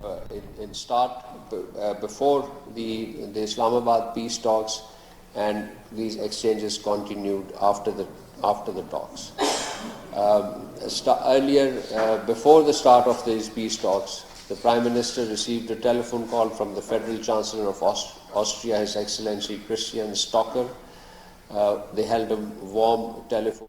In start before the Islamabad peace talks, and these exchanges continued after the talks. Earlier, before the start of these peace talks, the Prime Minister received a telephone call from the Federal Chancellor of Austria, His Excellency Christian Stocker. They held a warm telephone.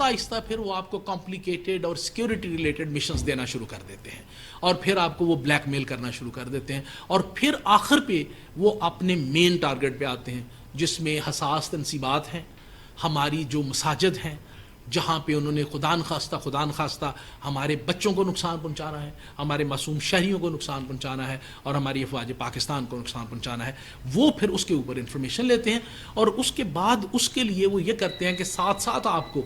آہستہ آہستہ پھر وہ آپ کو complicated اور security related missions دینا شروع کر دیتے ہیں اور پھر آپ کو وہ بلیک میل کرنا شروع کر دیتے ہیں اور پھر آخر پہ وہ اپنے مین ٹارگٹ پہ آتے ہیں جس میں حساس تنصیبات ہیں، ہماری جو مساجد ہیں جہاں پہ انہوں نے خدا نخواستہ ہمارے بچوں کو نقصان پہنچانا ہے، ہمارے معصوم شہریوں کو نقصان پہنچانا ہے اور ہماری افواج پاکستان کو نقصان پہنچانا ہے، وہ پھر اس کے اوپر انفارمیشن لیتے ہیں اور اس کے بعد اس کے لیے وہ یہ کرتے ہیں کہ ساتھ ساتھ آپ کو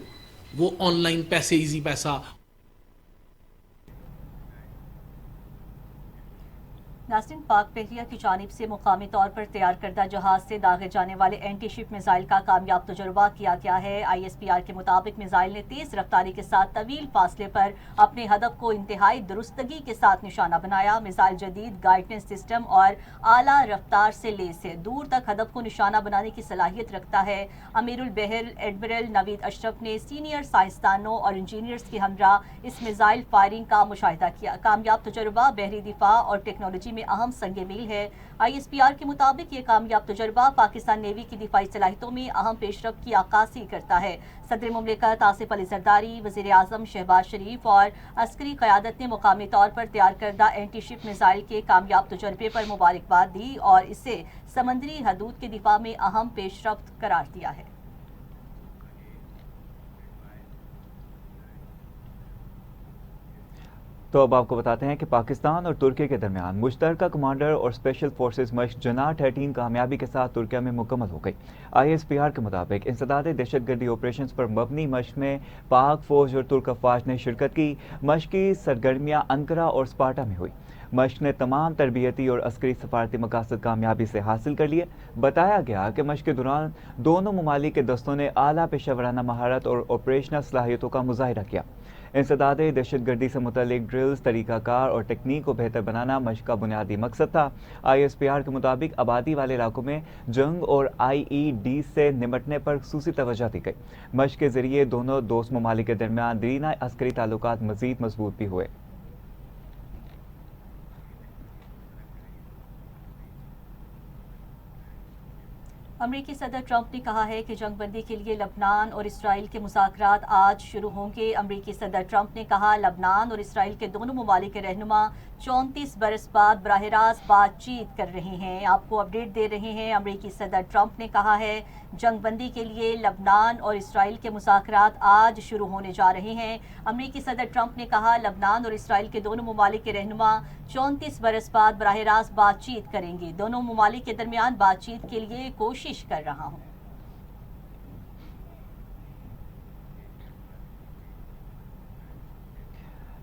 وہ آن لائن پیسے، ایزی پیسہ. ناظرین، پاک بحریہ کی جانب سے مقامی طور پر تیار کردہ جہاز سے داغے جانے والے اینٹی شپ میزائل کا کامیاب تجربہ کیا گیا ہے. ISPR کے مطابق میزائل نے تیز رفتاری کے ساتھ طویل فاصلے پر اپنے ہدف کو انتہائی درستگی کے ساتھ نشانہ بنایا. میزائل جدید گائیڈنس سسٹم اور اعلیٰ رفتار سے لیس ہے، دور تک ہدف کو نشانہ بنانے کی صلاحیت رکھتا ہے. امیر البحر ایڈمرل نوید اشرف نے سینئر سائنسدانوں اور انجینئرز کے ہمراہ اس میزائل فائرنگ کا مشاہدہ کیا. کامیاب تجربہ بحری دفاع اور ٹیکنالوجی میں اہم سنگ میل ہے. ISPR کے مطابق یہ کامیاب تجربہ پاکستان نیوی کی دفاعی صلاحیتوں میں اہم پیش رفت کی عکاسی کرتا ہے. صدر مملکت آصف علی زرداری، وزیر اعظم شہباز شریف اور عسکری قیادت نے مقامی طور پر تیار کردہ اینٹی شپ میزائل کے کامیاب تجربے پر مبارکباد دی اور اسے سمندری حدود کے دفاع میں اہم پیش رفت قرار دیا ہے. تو اب آپ کو بتاتے ہیں کہ پاکستان اور ترکی کے درمیان مشترکہ کمانڈر اور اسپیشل فورسز مشق جناح 13 کامیابی کے ساتھ ترکیہ میں مکمل ہو گئی. ISPR کے مطابق انسداد دہشت گردی آپریشنز پر مبنی مشق میں پاک فوج اور ترک افواج نے شرکت کی. مشقی سرگرمیاں انقرہ اور اسپارٹا میں ہوئی. مشق نے تمام تربیتی اور عسکری سفارتی مقاصد کامیابی سے حاصل کر لیے. بتایا گیا کہ مشق کے دوران دونوں ممالک کے دستوں نے اعلیٰ پیشہ ورانہ مہارت اور آپریشنل صلاحیتوں کا مظاہرہ کیا. انسداد دہشت گردی سے متعلق ڈرلز، طریقہ کار اور ٹیکنیک کو بہتر بنانا مشق کا بنیادی مقصد تھا. ISPR کے مطابق آبادی والے علاقوں میں جنگ اور IED سے نمٹنے پر خصوصی توجہ دی گئی. مشق کے ذریعے دونوں دوست ممالک کے درمیان دیرینہ عسکری تعلقات مزید مضبوط بھی ہوئے. امریکی صدر ٹرمپ نے کہا ہے کہ جنگ بندی کے لیے لبنان اور اسرائیل کے مذاکرات آج شروع ہوں گے. امریکی صدر ٹرمپ نے کہا لبنان اور اسرائیل کے دونوں ممالک کے رہنما 34 برس بعد براہ راست بات چیت کر رہے ہیں. آپ کو اپڈیٹ دے رہے ہیں. امریکی صدر ٹرمپ نے کہا ہے جنگ بندی کے لیے لبنان اور اسرائیل کے مذاکرات آج شروع ہونے جا رہے ہیں. امریکی صدر ٹرمپ نے کہا لبنان اور اسرائیل کے دونوں ممالک کے رہنما 34 برس بعد براہ راست بات چیت کریں گے. دونوں ممالک کے درمیان بات چیت کے لیے کوشش کر رہا ہوں.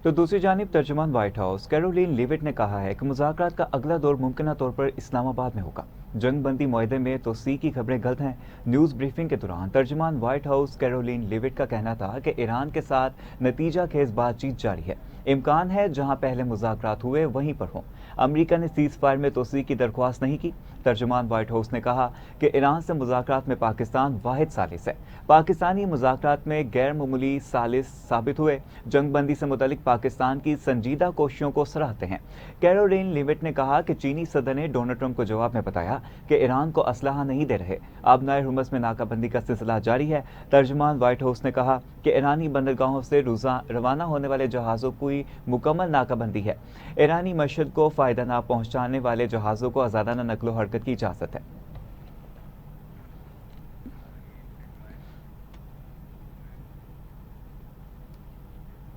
تو دوسری جانب ترجمان وائٹ ہاؤس کیرولین لیوٹ نے کہا ہے کہ مذاکرات کا اگلا دور ممکنہ طور پر اسلام آباد میں ہوگا. جنگ بندی معاہدے میں توسیع کی خبریں غلط ہیں. نیوز بریفنگ کے دوران ترجمان وائٹ ہاؤس کیرولین لیوٹ کا کہنا تھا کہ ایران کے ساتھ نتیجہ خیز بات چیت جاری ہے. امکان ہے جہاں پہلے مذاکرات ہوئے وہیں پر ہوں. امریکہ نے سیز فائر میں توسیع کی درخواست نہیں کی. ترجمان وائٹ ہاؤس نے کہا کہ ایران سے مذاکرات میں پاکستان واحد ثالث ہے. پاکستانی مذاکرات میں غیر معمولی ثالث ثابت ہوئے. جنگ بندی سے متعلق پاکستان کی سنجیدہ کوششوں کو سراہتے ہیں. کیرولین لیوٹ نے کہا کہ چینی صدر نے ڈونلڈ ٹرمپ کو جواب میں بتایا کہ ایران کو اسلحہ نہیں دے رہے. اب نئے ہرمز میں ناکہ بندی کا سلسلہ جاری ہے. ترجمان وائٹ ہاؤس نے کہا کہ ایرانی بندرگاہوں سے روانہ ہونے والے جہازوں کی مکمل ناکہ بندی ہے. ایرانی مشہد کو فائدہ نہ پہنچانے والے جہازوں کو آزادانہ نقل و حرکت کی اجازت ہے.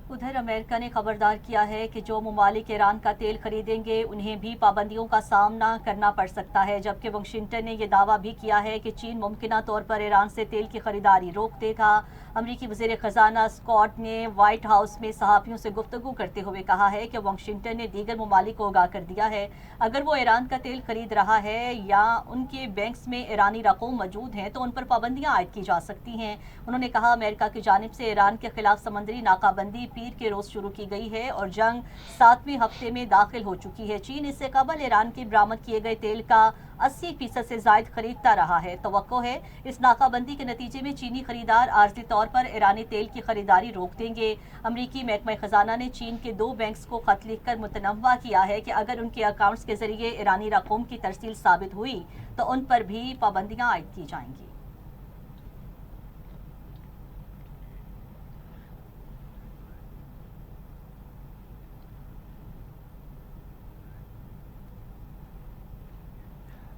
ادھر امریکہ نے خبردار کیا ہے کہ جو ممالک ایران کا تیل خریدیں گے انہیں بھی پابندیوں کا سامنا کرنا پڑ سکتا ہے. جبکہ واشنگٹن نے یہ دعویٰ بھی کیا ہے کہ چین ممکنہ طور پر ایران سے تیل کی خریداری روک دے گا. امریکی وزیر خزانہ اسکاٹ نے وائٹ ہاؤس میں صحافیوں سے گفتگو کرتے ہوئے کہا ہے کہ واشنگٹن نے دیگر ممالک کو آگاہ کر دیا ہے اگر وہ ایران کا تیل خرید رہا ہے یا ان کے بینکس میں ایرانی رقوم موجود ہیں تو ان پر پابندیاں عائد کی جا سکتی ہیں. انہوں نے کہا امریکہ کی جانب سے ایران کے خلاف سمندری ناکہ بندی پیر کے روز شروع کی گئی ہے اور جنگ 7ویں ہفتے میں داخل ہو چکی ہے. چین اس سے قبل ایران کے برآمد کیے گئے تیل کا 80% سے زائد خریدتا رہا ہے. توقع ہے اس ناکہ بندی کے نتیجے میں چینی خریدار عارضی طور پر ایرانی تیل کی خریداری روک دیں گے. امریکی محکمہ خزانہ نے چین کے 2 بینکس کو خط لکھ کر متنوع کیا ہے کہ اگر ان کے اکاؤنٹس کے ذریعے ایرانی رقوم کی ترسیل ثابت ہوئی تو ان پر بھی پابندیاں عائد کی جائیں گی.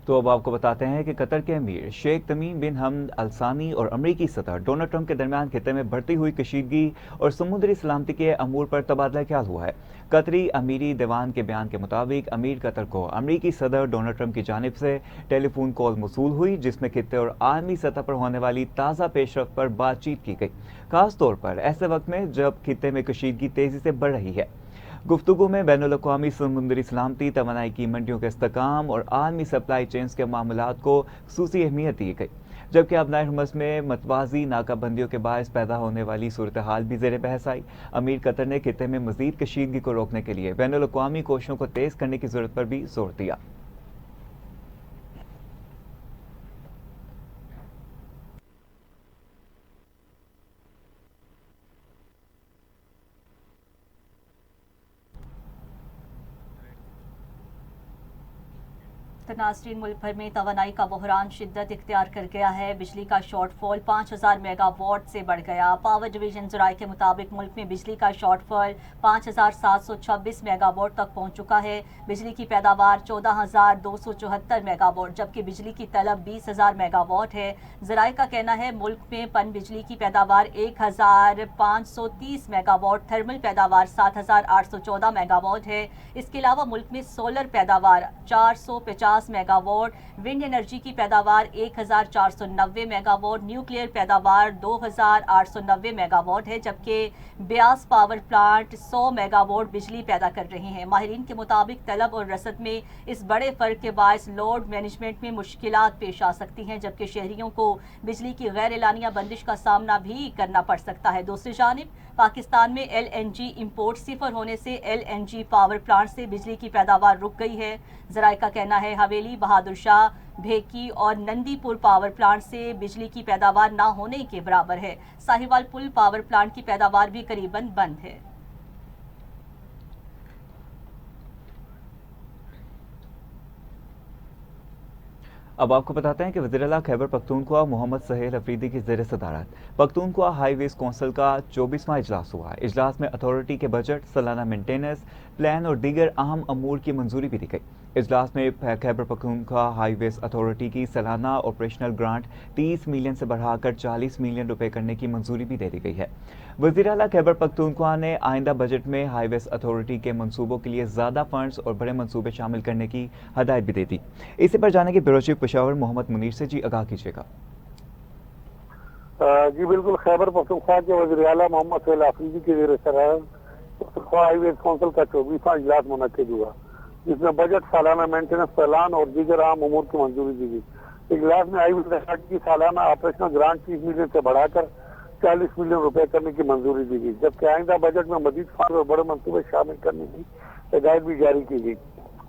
تو اب آپ کو بتاتے ہیں کہ قطر کے امیر شیخ تمیم بن حمد الثانی اور امریکی صدر ڈونلڈ ٹرمپ کے درمیان خطے میں بڑھتی ہوئی کشیدگی اور سمندری سلامتی کے امور پر تبادلہ خیال ہوا ہے۔ قطری امیری دیوان کے بیان کے مطابق امیر قطر کو امریکی صدر ڈونلڈ ٹرمپ کی جانب سے ٹیلی فون کال موصول ہوئی، جس میں خطے اور عالمی سطح پر ہونے والی تازہ پیش رفت پر بات چیت کی گئی، خاص طور پر ایسے وقت میں جب خطے میں کشیدگی تیزی سے بڑھ رہی ہے۔ گفتگو میں بین الاقوامی سمندری سلامتی، توانائی کی منڈیوں کے استحکام اور عالمی سپلائی چینز کے معاملات کو خصوصی اہمیت دی گئی، جبکہ ابنائے حرمز میں متوازی ناکہ بندیوں کے باعث پیدا ہونے والی صورتحال بھی زیر بحث آئی۔ امیر قطر نے خطے میں مزید کشیدگی کو روکنے کے لیے بین الاقوامی کوششوں کو تیز کرنے کی ضرورت پر بھی زور دیا۔ تو ناظرین، ملک بھر میں توانائی کا بحران شدت اختیار کر گیا ہے۔ بجلی کا شارٹ فال 5000 میگا واٹ سے بڑھ گیا۔ پاور ڈویژن ذرائع کے مطابق ملک میں بجلی کا شارٹ فال 5726 میگا واٹ تک پہنچ چکا ہے۔ بجلی کی پیداوار 14274 میگا واٹ جبکہ بجلی کی طلب 20000 میگا واٹ ہے۔ ذرائع کا کہنا ہے ملک میں پن بجلی کی پیداوار 1530 میگا واٹ، تھرمل پیداوار 7814 میگا واٹ ہے۔ اس کے علاوہ ملک میں سولر پیداوار 450 میگا واٹ، ونڈ انرجی کی پیداوار 1490 میگا واٹ، نیوکلیئر پیداوار 2890 میگا واٹ ہے، جبکہ بیاس پاور پلانٹ 100 میگا واٹ بجلی پیدا کر رہے ہیں۔ ماہرین کے مطابق طلب اور رسد میں اس بڑے فرق کے باعث لوڈ مینجمنٹ میں مشکلات پیش آ سکتی ہیں، جبکہ شہریوں کو بجلی کی غیر اعلانیہ بندش کا سامنا بھی کرنا پڑ سکتا ہے۔ دوسری جانب پاکستان میں ایل این جی امپورٹ صفر ہونے سے L N G power plant سے بجلی کی پیداوار رک گئی ہے۔ ذرائع کا کہنا ہے حویلی، بہادر شاہ، بھیکی اور نندی پور پاور پلانٹ سے بجلی کی پیداوار نہ ہونے کے برابر ہے۔ ساہیوال پل پاور پلانٹ کی پیداوار بھی قریباً بند ہے۔ اب آپ کو بتاتے ہیں کہ وزیر اعلیٰ خیبر پختونخوا محمد سہیل افریدی کی زیر صدارت پختونخوا ہائی ویز کونسل کا 24واں اجلاس ہوا۔ اجلاس میں اتھارٹی کے بجٹ، سالانہ مینٹیننس پلان اور دیگر اہم امور کی منظوری بھی دی گئی۔ اجلاس میں خیبر پختونخوا ہائی ویز اتھارٹی کی سالانہ آپریشنل گرانٹ 30 ملین سے بڑھا کر 40 ملین روپے کرنے کی منظوری بھی دے دی گئی ہے۔ وزیر اعلیٰ خیبر پختونخوا نے آئندہ بجٹ میں ہائی ویز اتھارٹی کے منصوبوں کے لیے زیادہ فنڈز اور بڑے منصوبے شامل کرنے کی ہدایت بھی دے دی۔ اسی پر جانے کے بیورو چیف پشاور محمد منیر سے آگاہ کیجیے گا۔ جی بالکل، خیبر پختونخوا کے وزیر اعلیٰ محمد سہیل افریدی کی زیر صدارت پختونخوا ہائی ویز کونسل کا 24واں اجلاس منعقد ہوا، جس میں بجٹ، سالانہ مینٹیننس پلان اور دیگر اہم امور کی منظوری دی گئی۔ اجلاس میں ہائی ویز اتھارٹی کی سالانہ آپریشنل گرانٹ 30 ملین سے بڑھا کر 40 ملین روپے کرنے کی منظوری دی گئی، جبکہ آئندہ بجٹ میں مزید فنڈ اور بڑے منصوبے شامل کرنے کی ہدایت بھی جاری کی گئی۔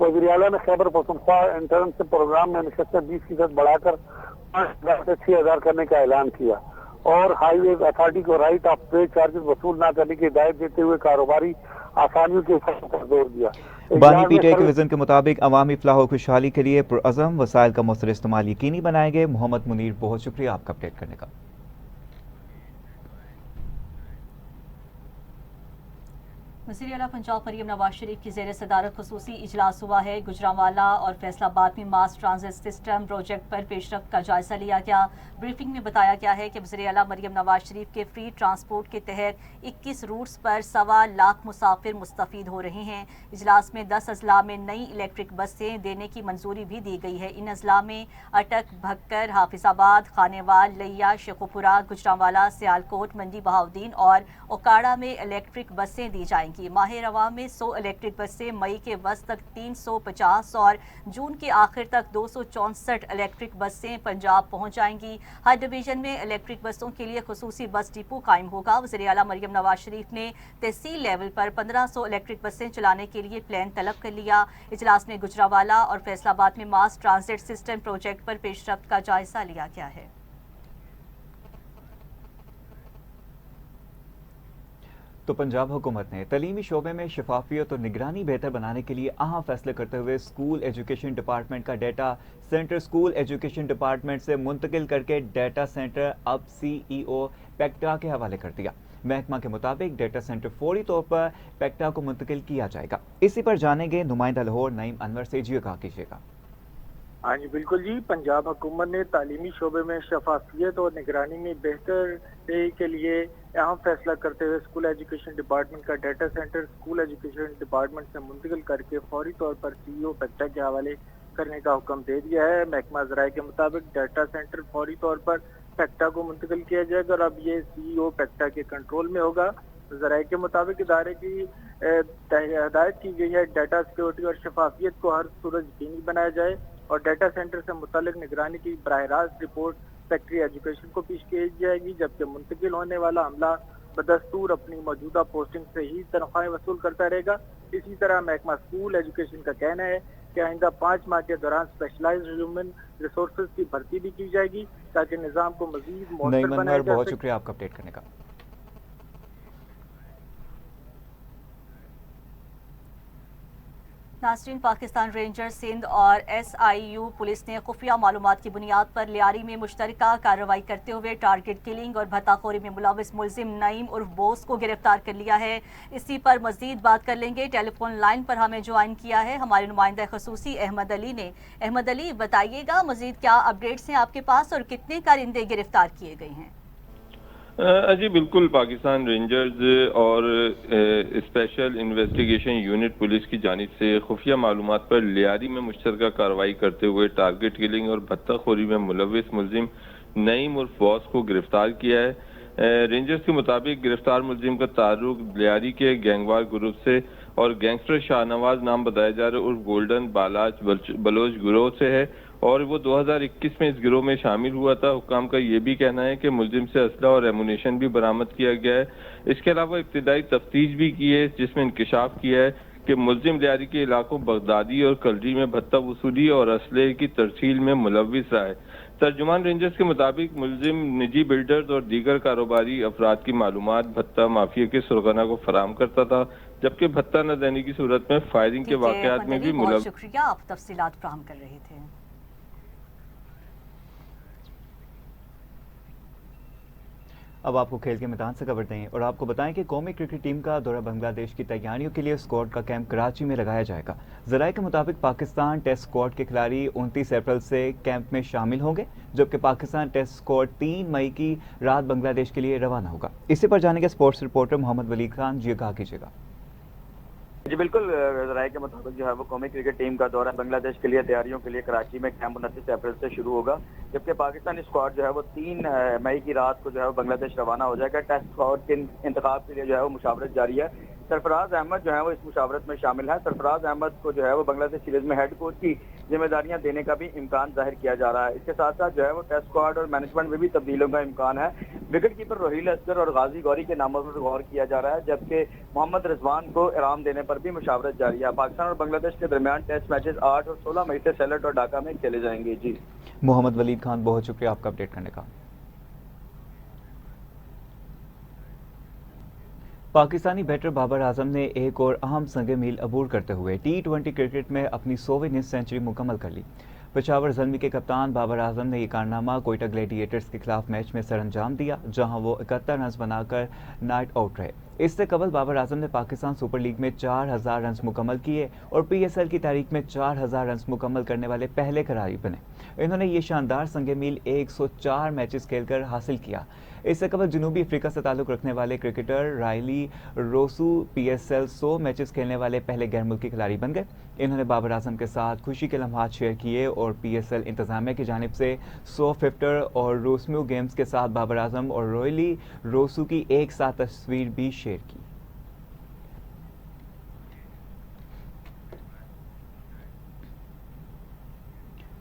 وزیر اعلیٰ نے خیبر پختونخوا انٹرنشپ پروگرام میں نشستیں 20% بڑھا کر 5000 سے 6000 کرنے کا اعلان کیا اور ہائی ویز اتھارٹی کو رائٹ آف پے چارجز وصول نہ کرنے کی ہدایت دیتے ہوئے کاروباری آسانیوں کے حفاظت پر زور دیا۔ بانی پی ٹی آئی کے وزن کے مطابق عوامی فلاح و خوشحالی کے لیے پرعزم وسائل کا مؤثر استعمال یقینی بنائیں گے۔ محمد منیر، بہت شکریہ آپ کا اپڈیٹ کرنے کا۔ وزیر اعلیٰ پنجاب مریم نواز شریف کی زیر صدارت خصوصی اجلاس ہوا ہے۔ گجرانوالہ اور فیصل آباد میں ماس ٹرانزٹ سسٹم پروجیکٹ پر پیش رفت کا جائزہ لیا گیا۔ بریفنگ میں بتایا گیا ہے کہ وزیر اعلیٰ مریم نواز شریف کے فری ٹرانسپورٹ کے تحت 21 روٹس پر 1.25 لاکھ مسافر مستفید ہو رہے ہیں۔ اجلاس میں 10 اضلاع میں نئی الیکٹرک بسیں دینے کی منظوری بھی دی گئی ہے۔ ان اضلاع میں اٹک، بھکر، حافظ آباد، خانیوال، لیا، شیخوپورہ، گجرانوالہ، سیالکوٹ، منڈی بہاؤدین اور اوکاڑہ میں الیکٹرک بسیں دی جائیں گی۔ ماہ رواں میں 100 الیکٹرک بسیں، مئی کے وسط تک 350 اور جون کے آخر تک 264 الیکٹرک بسیں پنجاب پہنچ جائیں گی۔ ہر ڈویژن میں الیکٹرک بسوں کے لیے خصوصی بس ڈپو قائم ہوگا۔ وزیر اعلیٰ مریم نواز شریف نے تحصیل لیول پر 1500 الیکٹرک بسیں چلانے کے لیے پلان طلب کر لیا۔ اجلاس میں گجرانوالہ اور فیصل آباد میں ماس ٹرانزٹ سسٹم پروجیکٹ پر پیش رفت کا جائزہ لیا گیا ہے۔ تو پنجاب حکومت نے تعلیمی شعبے میں شفافیت اور نگرانی بہتر بنانے کے لیے اہم فیصلے کرتے ہوئے اسکول ایجوکیشن ڈپارٹمنٹ کا data centre school education department سے منتقل کر کے ڈیٹا سینٹر اب CEO پیکٹا کے حوالے کر دیا۔ محکمہ کے مطابق ڈیٹا سینٹر فوری طور پر پیکٹا کو منتقل کیا جائے گا۔ اسی پر جانیں گے نمائندہ لاہور نعیم انور سے، آگاہ کیجیے گا۔ ہاں جی بالکل جی، پنجاب حکومت نے تعلیمی شعبے میں شفافیت اور نگرانی میں بہتری کے لیے اہم فیصلہ کرتے ہوئے اسکول ایجوکیشن ڈپارٹمنٹ کا data centre school education department سے منتقل کر کے فوری طور پر سی ای او پیکٹا کے حوالے کرنے کا حکم دے دیا ہے۔ محکمہ ذرائع کے مطابق ڈیٹا سینٹر فوری طور پر پیکٹا کو منتقل کیا جائے گا اور اب یہ سی ای او پیکٹا کے کنٹرول میں ہوگا۔ ذرائع کے مطابق ادارے کی ہدایت کی گئی ہے ڈیٹا سیکیورٹی اور شفافیت کو ہر صورت یقینی بنایا جائے اور ڈیٹا سینٹر سے متعلق نگرانی کی براہ راست رپورٹ سیکٹری ایجوکیشن کو پیش کی جائے گی، جبکہ منتقل ہونے والا عملہ بدستور اپنی موجودہ پوسٹنگ سے ہی تنخواہیں وصول کرتا رہے گا۔ اسی طرح محکمہ اسکول ایجوکیشن کا کہنا ہے کہ آئندہ 5 ماہ کے دوران اسپیشلائزڈ ہیومن ریسورسز کی بھرتی بھی کی جائے گی تاکہ نظام کو مزید مؤثر بنایا جا بہت سکے۔ شکریہ آپ کا اپڈیٹ کرنے کا۔ ناظرین، پاکستان رینجر سندھ اور ایس آئی یو پولیس نے خفیہ معلومات کی بنیاد پر لیاری میں مشترکہ کارروائی کرتے ہوئے ٹارگٹ کلنگ اور بھتہ خوری میں ملوث ملزم نعیم عرف بوس کو گرفتار کر لیا ہے۔ اسی پر مزید بات کر لیں گے۔ ٹیلی فون لائن پر ہمیں جوائن کیا ہے ہمارے نمائندہ خصوصی احمد علی نے۔ احمد علی، بتائیے گا مزید کیا اپڈیٹس ہیں آپ کے پاس اور کتنے کارندے گرفتار کیے گئے ہیں؟ جی بالکل، پاکستان رینجرز اور اسپیشل انویسٹیگیشن یونٹ پولیس کی جانب سے خفیہ معلومات پر لیاری میں مشترکہ کارروائی کرتے ہوئے ٹارگٹ کلنگ اور بھتہ خوری میں ملوث ملزم نعیم عرف بوس کو گرفتار کیا ہے۔ رینجرز کے مطابق گرفتار ملزم کا تعلق لیاری کے گینگوار گروپ سے اور گینگسٹر شاہ نواز نام بتایا جا رہا عرف گولڈن بالاچ بلوچ گروہ سے ہے اور وہ 2021 میں اس گروہ میں شامل ہوا تھا۔ حکام کا یہ بھی کہنا ہے کہ ملزم سے اسلحہ اور ایمونیشن بھی برآمد کیا گیا ہے۔ اس کے علاوہ ابتدائی تفتیش بھی کی ہے جس میں انکشاف کیا ہے کہ ملزم لیاری کے علاقوں بغدادی اور کلری میں بھتہ وصولی اور اسلحے کی ترسیل میں ملوث رہا ہے۔ ترجمان رینجرز کے مطابق ملزم نجی بلڈرز اور دیگر کاروباری افراد کی معلومات بھتہ مافیا کے سرغنہ کو فراہم کرتا تھا، جبکہ بھتہ نہ دینے کی صورت میں فائرنگ کے واقعات میں بھی بہت شکریہ، آپ تفصیلات فراہم کر رہے تھے۔ اب آپ کو کھیل کے میدان سے خبر دیں اور آپ کو بتائیں کہ قومی کرکٹ ٹیم کا دورہ بنگلہ دیش کی تیاریوں کے لیے اسکواڈ کا کیمپ کراچی میں لگایا جائے گا۔ ذرائع کے مطابق پاکستان ٹیسٹ اسکواڈ کے کھلاڑی 29 اپریل سے کیمپ میں شامل ہوں گے، جبکہ پاکستان ٹیسٹ اسکواڈ 3 مئی کی رات بنگلہ دیش کے لیے روانہ ہوگا۔ اسی پر جانیں گے اسپورٹس رپورٹر محمد ولید خان، جی کہا کیجیے گا۔ جی بالکل، ذرائع کے مطابق جو ہے وہ قومی کرکٹ ٹیم کا دورہ بنگلہ دیش کے لیے تیاریوں کے لیے کراچی میں کیمپ 29 اپریل سے شروع ہوگا، جبکہ پاکستانی اسکواڈ جو ہے وہ 3 مئی کی رات کو جو ہے وہ بنگلہ دیش روانہ ہو جائے گا۔ ٹیسٹ اسکواڈ کے انتخاب کے لیے جو ہے وہ مشاورت جاری ہے۔ سرفراز احمد جو ہے وہ اس مشاورت میں شامل ہیں۔ سرفراز احمد کو جو ہے وہ بنگلہ دیش سیریز میں ہیڈ کوچ کی ذمہ داریاں دینے کا بھی امکان ظاہر کیا جا رہا ہے۔ اس کے ساتھ ساتھ جو ہے وہ ٹیسٹ اسکواڈ اور مینجمنٹ میں بھی تبدیلیوں کا امکان ہے۔ وکٹ کیپر روہیل اصغر اور غازی گوری کے ناموں پر غور کیا جا رہا ہے، جبکہ محمد رضوان کو آرام دینے پر بھی مشاورت جاری ہے۔ پاکستان اور بنگلہ دیش کے درمیان ٹیسٹ میچز 8 اور 16 مئی سے سیلٹ اور ڈھاکہ میں کھیلے جائیں گے۔ جی محمد ولید خان، بہت شکریہ آپ کا اپڈیٹ کرنے کا۔ پاکستانی بیٹر بابر اعظم نے ایک اور اہم سنگ میل عبور کرتے ہوئے T20 کرکٹ میں اپنی 100ویں سنچری مکمل کر لی۔ پشاور زلمی کے کپتان بابر اعظم نے یہ کارنامہ کوئٹہ گلیڈیٹرز کے خلاف میچ میں سر انجام دیا، جہاں وہ 71 رنز بنا کر نائٹ آؤٹ رہے۔ اس سے قبل بابر اعظم نے پاکستان سپر لیگ میں 4000 رنز مکمل کیے اور PSL کی تاریخ میں 4000 رنز مکمل کرنے والے پہلے کھلاڑی بنے۔ انہوں نے یہ شاندار سنگ میل 104 میچز کھیل کر حاصل کیا۔ اس سے قبل جنوبی افریقہ سے تعلق رکھنے والے cricketer Rilee Rousseau PSL 100 matches کھیلنے والے پہلے غیر ملکی کھلاڑی بن گئے۔ انہوں نے بابر اعظم کے ساتھ خوشی کے لمحات شیئر کیے اور PSL انتظامیہ کی جانب سے 100 ففٹر اور روسمیو گیمز کے ساتھ بابر اعظم اور رائلی روسو کی ایک ساتھ تصویر بھی شیئر کی۔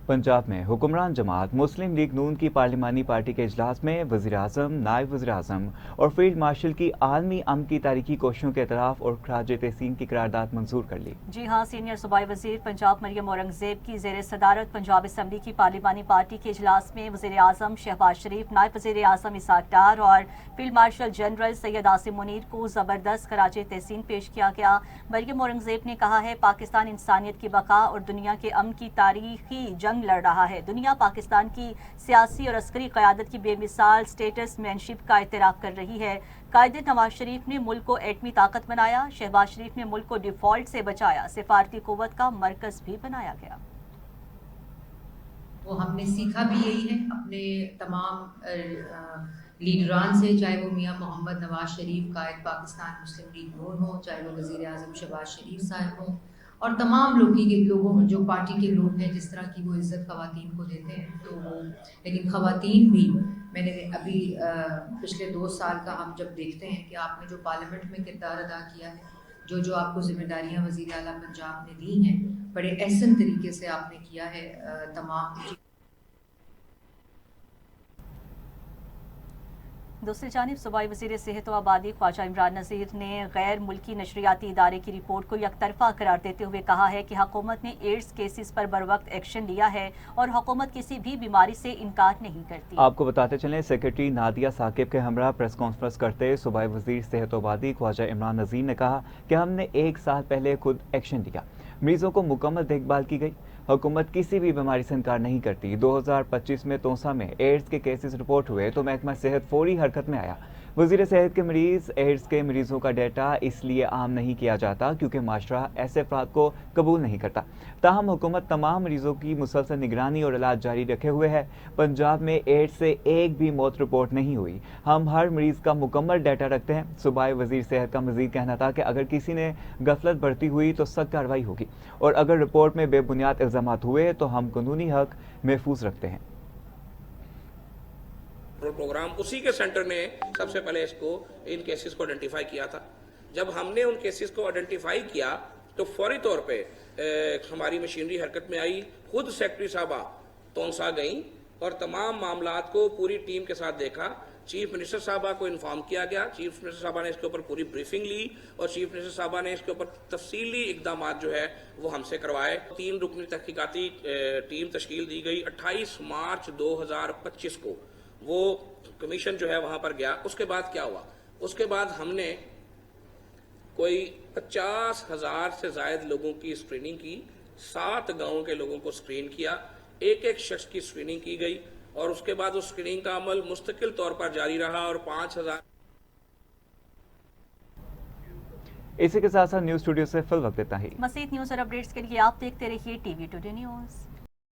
پنجاب میں حکمران جماعت مسلم لیگ نون کی پارلیمانی پارٹی کے اجلاس میں وزیر اعظم، نائب وزیر اعظم اور فیلڈ مارشل کی عالمی امن کی تاریخی کوششوں کے اعتراف اور خراج تحسین کی قرارداد منظور کر لی۔ جی ہاں، سینئر صوبائی وزیر پنجاب مریم اورنگزیب کی زیر صدارت پنجاب اسمبلی کی پارلیمانی پارٹی کے اجلاس میں وزیر اعظم شہباز شریف، نائب وزیر اعظم اسحاق ڈار اور field marshal general Syed Asim Munir کو زبردست خراج تحسین پیش کیا گیا۔ مریم اورنگزیب نے کہا ہے، پاکستان انسانیت کی بقا اور دنیا کے امن کی تاریخی جنگ لڑ رہا ہے۔ دنیا پاکستان کی سیاسی اور عسکری قیادت کی بے مثال سٹیٹس مینشپ کا اعتراف کر رہی ہے۔ قائد نواز شریف نے ملک کو ایٹمی طاقت بنایا، شہباز شریف نے ملک کو ڈیفالٹ سے بچایا، سفارتی قوت کا مرکز بھی بنایا گیا۔ وہ ہم نے سیکھا بھی یہی ہے اپنے تمام لیڈران سے، چاہے وہ میاں محمد نواز شریف قائد پاکستان مسلم لیگ نون ہوں، چاہے وہ وزیر اعظم شہباز شریف صاحب ہوں، اور تمام لوگوں جو پارٹی کے لوگ ہیں، جس طرح کی وہ عزت خواتین کو دیتے ہیں، تو وہ لیکن خواتین بھی، میں نے ابھی پچھلے 2 سال کا ہم جب دیکھتے ہیں کہ آپ نے جو پارلیمنٹ میں کردار ادا کیا ہے، جو آپ کو ذمہ داریاں وزیر اعلیٰ پنجاب نے دی ہیں، بڑے احسن طریقے سے آپ نے کیا ہے تمام۔ دوسری جانب صوبائی وزیر صحت و آبادی خواجہ عمران نذیر نے غیر ملکی نشریاتی ادارے کی رپورٹ کو یک طرفہ قرار دیتے ہوئے کہا ہے کہ حکومت نے ایڈز کیسز پر بروقت ایکشن لیا ہے اور حکومت کسی بھی بیماری سے انکار نہیں کرتی۔ آپ کو بتاتے چلیں، سیکرٹری نادیہ ثاقب کے ہمراہ پریس کانفرنس کرتے صوبائی وزیر صحت و آبادی خواجہ عمران نذیر نے کہا کہ ہم نے 1 سال پہلے خود ایکشن لیا، مریضوں کو مکمل دیکھ بھال کی گئی، حکومت کسی بھی بیماری سے انکار نہیں کرتی۔ 2025 میں تونسا میں ایڈز کے کیسز رپورٹ ہوئے تو محکمہ صحت فوری حرکت میں آیا۔ وزیر صحت کے مریض ایڈز کے مریضوں کا ڈیٹا اس لیے عام نہیں کیا جاتا کیونکہ معاشرہ ایسے افراد کو قبول نہیں کرتا، تاہم حکومت تمام مریضوں کی مسلسل نگرانی اور علاج جاری رکھے ہوئے ہے۔ پنجاب میں ایڈز سے ایک بھی موت رپورٹ نہیں ہوئی، ہم ہر مریض کا مکمل ڈیٹا رکھتے ہیں۔ صوبائی وزیر صحت کا مزید کہنا تھا کہ اگر کسی نے غفلت برتی ہوئی تو سخت کارروائی ہوگی، اور اگر رپورٹ میں بے بنیاد الزامات ہوئے تو ہم قانونی حق محفوظ رکھتے ہیں۔ پروگرام اسی کے سینٹر نے سب سے پہلے ان کیسز کو آئیڈینٹیفائی کیا تھا۔ جب ہم نے ان کیسز کو آئیڈینٹیفائی کیا تو فوری طور پہ ہماری مشینری حرکت میں آئی، خود سیکرٹری صاحبہ تونسا گئیں اور تمام معاملات کو پوری ٹیم کے ساتھ دیکھا۔ چیف منسٹر صاحبہ کو انفارم کیا گیا، چیف منسٹر صاحبہ نے اس کے اوپر پوری بریفنگ لی اور چیف منسٹر صاحبہ نے اس کے اوپر تفصیلی اقدامات جو ہے وہ ہم سے کروائے۔ 3 رکنی تحقیقاتی ٹیم تشکیل دی گئی۔ 28 مارچ 2025 کو وہ کمیشن جو ہے وہاں پر گیا۔ اس کے بعد کیا ہوا؟ اس کے بعد ہم نے کوئی 50,000 سے زائد لوگوں کی اسکریننگ کی، 7 گاؤں کے لوگوں کو اسکرین کیا، ایک شخص کی اسکریننگ کی گئی اور اس کے بعد اس اسکریننگ کا عمل مستقل طور پر جاری رہا اور 5,000۔ اسی کے ساتھ ساتھ نیوز اسٹوڈیو سے فی الوقت اتنا ہی۔ مزید نیوز اور اپڈیٹس کے لیے آپ دیکھتے رہیے ٹی وی ٹوڈے نیوز۔